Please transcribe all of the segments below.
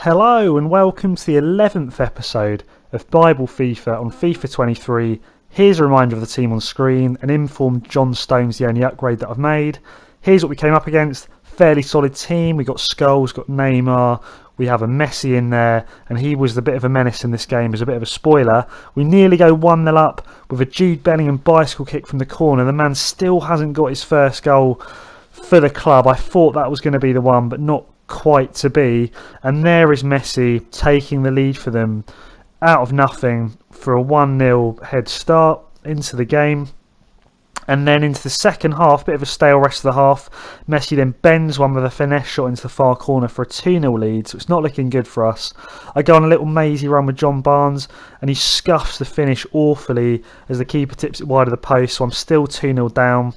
Hello and welcome to the 11th episode of Bible FIFA on FIFA 23. Here's a reminder of the team on screen. An informed John Stone's the only upgrade that I've made. Here's what we came up against. Fairly solid team. We got Scholes, got Neymar, we have a Messi in there, and he was the bit of a menace in this game as a bit of a spoiler. We nearly go 1-0 up with a Jude Bellingham bicycle kick from the corner. The man still hasn't got his first goal for the club. I thought that was going to be the one, but not quite to be. And there is Messi taking the lead for them out of nothing for a 1-0 head start into the game. And then into the second half, bit of a stale rest of the half. Messi then bends one with a finesse shot into the far corner for a 2-0 lead, so it's not looking good for us. I go on a little mazy run with John Barnes, and he scuffs the finish awfully as the keeper tips it wide of the post, so I'm still 2-0 down.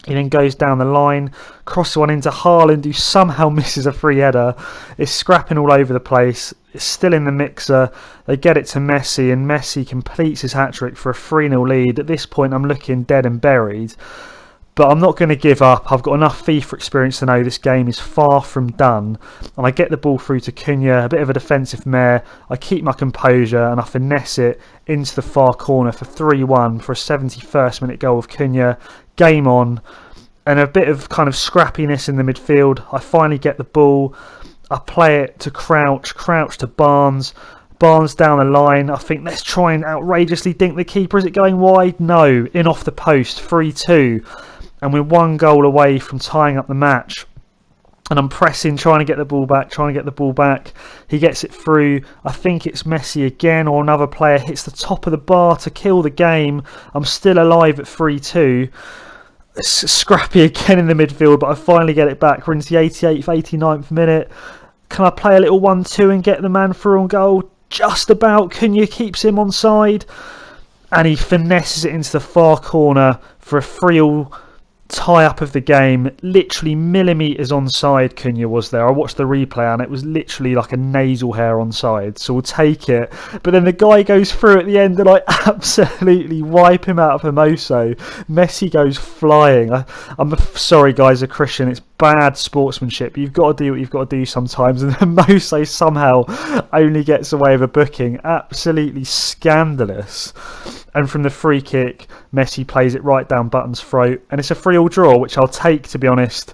He then goes down the line, crosses one into Haaland, who somehow misses a free header. It's scrapping all over the place. It's still in the mixer. They get it to Messi, and Messi completes his hat-trick for a 3-0 lead. At this point, I'm looking dead and buried. But I'm not going to give up. I've got enough FIFA experience to know this game is far from done. And I get the ball through to Cunha, a bit of a defensive mare. I keep my composure and I finesse it into the far corner for 3-1 for a 71st minute goal of Cunha. Game on. And a bit of kind of scrappiness in the midfield. I finally get the ball. I play it to Crouch to Barnes. Barnes down the line. I think let's try and outrageously dink the keeper. Is it going wide? No. In off the post. 3-2. And we're one goal away from tying up the match. And I'm pressing, trying to get the ball back. He gets it through. I think it's Messi again, or another player hits the top of the bar to kill the game. I'm still alive at 3-2. It's scrappy again in the midfield, but I finally get it back. We're into the 88th, 89th minute. Can I play a little 1-2 and get the man through on goal? Just about. Cunha keeps him onside. And he finesses it into the far corner for a 3-3 tie-up of the game. Literally millimetres onside Cunha was there. I watched the replay and it was literally like a nasal hair onside, so we'll take it. But then the guy goes through at the end and I absolutely wipe him out of Hermoso. Messi goes flying. I'm sorry guys, a Christian, it's bad sportsmanship. You've got to do what you've got to do sometimes, and Hermoso somehow only gets away with a booking. Absolutely scandalous. And from the free kick, Messi plays it right down Button's throat. And it's a 3-3 draw, which I'll take, to be honest.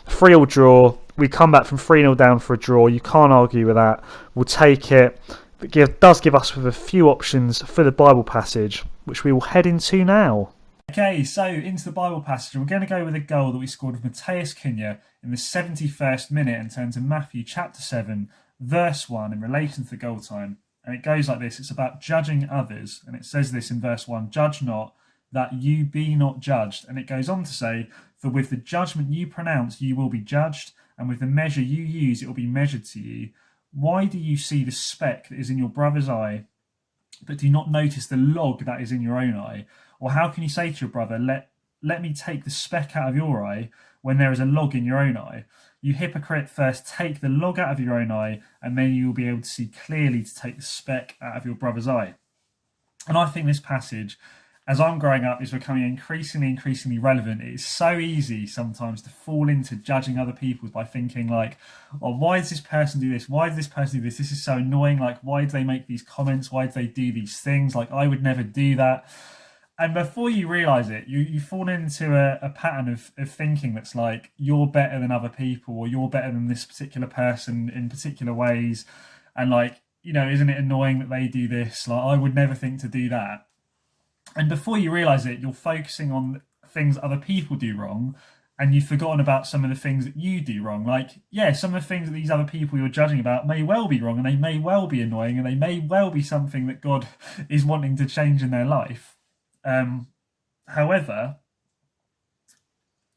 3-3 draw. We come back from 3-0 down for a draw. You can't argue with that. We'll take it. It does give us with a few options for the Bible passage, which we will head into now. Okay, so into the Bible passage. We're going to go with a goal that we scored with Mateus Cunha in the 71st minute and turn to Matthew chapter 7, verse 1 in relation to the goal time. And it goes like this. It's about judging others. And it says this in verse 1, "Judge not, that you be not judged." And it goes on to say, "For with the judgment you pronounce, you will be judged, and with the measure you use, it will be measured to you. Why do you see the speck that is in your brother's eye, but do not notice the log that is in your own eye? Or how can you say to your brother, let me take the speck out of your eye, when there is a log in your own eye? You hypocrite, first take the log out of your own eye, and then you will be able to see clearly to take the speck out of your brother's eye." And I think this passage, as I'm growing up, is becoming increasingly relevant. It is so easy sometimes to fall into judging other people by thinking like, "Oh, why does this person do this? Why does this person do this? This is so annoying. Like, why do they make these comments? Why do they do these things? Like, I would never do that." And before you realise it, you fall into a pattern of thinking that's like, you're better than other people, or you're better than this particular person in particular ways. And like, you know, isn't it annoying that they do this? Like, I would never think to do that. And before you realise it, you're focusing on things other people do wrong, and you've forgotten about some of the things that you do wrong. Like, yeah, some of the things that these other people you're judging about may well be wrong, and they may well be annoying, and they may well be something that God is wanting to change in their life. However,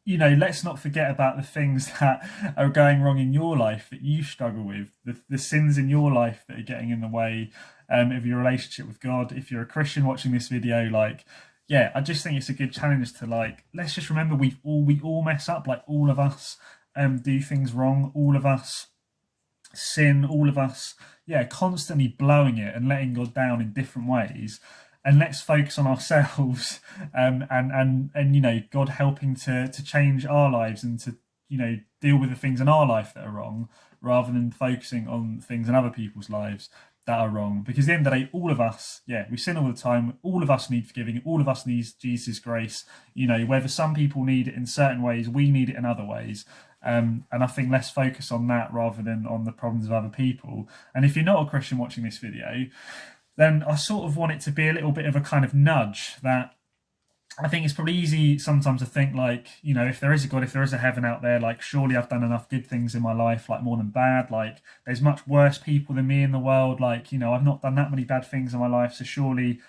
you know, let's not forget about the things that are going wrong in your life that you struggle with, the sins in your life that are getting in the way of your relationship with God. If you're a Christian watching this video, like, yeah, I just think it's a good challenge to like, let's just remember we all mess up. Like, all of us do things wrong. All of us sin. All of us, constantly blowing it and letting God down in different ways. And let's focus on ourselves and you know, God helping to change our lives and to, you know, deal with the things in our life that are wrong, rather than focusing on things in other people's lives that are wrong. Because at the end of the day, all of us, we sin all the time. All of us need forgiving. All of us need Jesus' grace. Whether some people need it in certain ways, we need it in other ways. And I think let's focus on that rather than on the problems of other people. And if you're not a Christian watching this video, then I sort of want it to be a little bit of a kind of nudge that I think it's probably easy sometimes to think like, if there is a God, if there is a heaven out there, like surely I've done enough good things in my life, like more than bad, like there's much worse people than me in the world, like, I've not done that many bad things in my life, so surely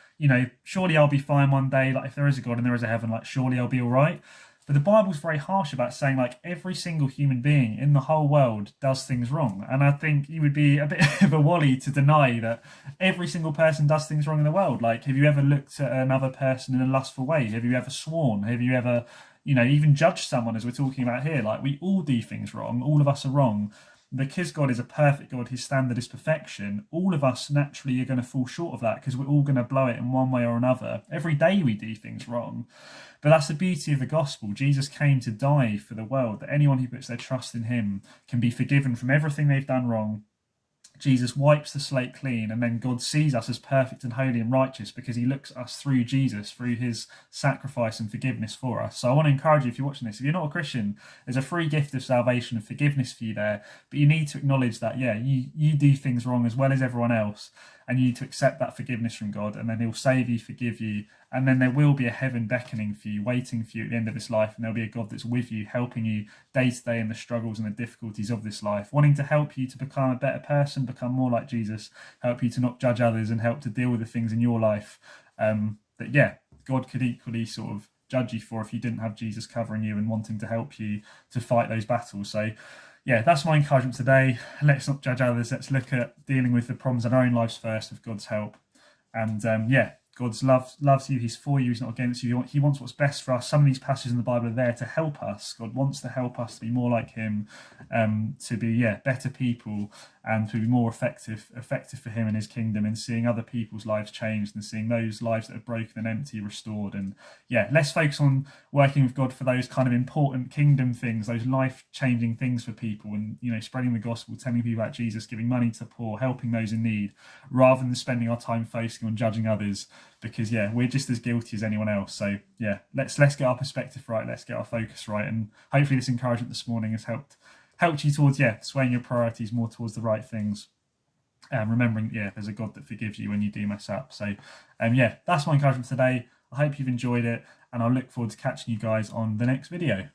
I'll be fine one day, like if there is a God and there is a heaven, like surely I'll be all right. But the Bible's very harsh about saying like every single human being in the whole world does things wrong. And I think you would be a bit of a wally to deny that every single person does things wrong in the world. Like, have you ever looked at another person in a lustful way? Have you ever sworn? Have you ever, even judged someone, as we're talking about here? Like, we all do things wrong. All of us are wrong. Because God is a perfect God, his standard is perfection, all of us naturally are going to fall short of that because we're all going to blow it in one way or another. Every day we do things wrong. But that's the beauty of the gospel. Jesus came to die for the world, that anyone who puts their trust in him can be forgiven from everything they've done wrong. Jesus wipes the slate clean, and then God sees us as perfect and holy and righteous because he looks at us through Jesus, through his sacrifice and forgiveness for us. So I want to encourage you, if you're watching this, if you're not a Christian, there's a free gift of salvation and forgiveness for you there, but you need to acknowledge that, you do things wrong as well as everyone else, and you need to accept that forgiveness from God, and then he'll save you, forgive you, and then there will be a heaven beckoning for you, waiting for you at the end of this life, and there'll be a God that's with you, helping you day to day in the struggles and the difficulties of this life, wanting to help you to become a better person, become more like Jesus, help you to not judge others, and help to deal with the things in your life that God could equally sort of judge you for if you didn't have Jesus covering you and wanting to help you to fight those battles. So that's my encouragement today. Let's not judge others. Let's look at dealing with the problems in our own lives first with God's help. And God loves you. He's for you. He's not against you. He wants what's best for us. Some of these passages in the Bible are there to help us. God wants to help us to be more like him, to be better people, and to be more effective for him and his kingdom, and seeing other people's lives changed and seeing those lives that are broken and empty restored. And let's focus on working with God for those kind of important kingdom things, those life-changing things for people, and spreading the gospel, telling people about Jesus, giving money to the poor, helping those in need, rather than spending our time focusing on judging others, because we're just as guilty as anyone else. So let's get our perspective right, let's get our focus right, and hopefully this encouragement this morning has helped you towards swaying your priorities more towards the right things, remembering there's a God that forgives you when you do mess up. So that's my encouragement today. I hope you've enjoyed it, and I look forward to catching you guys on the next video.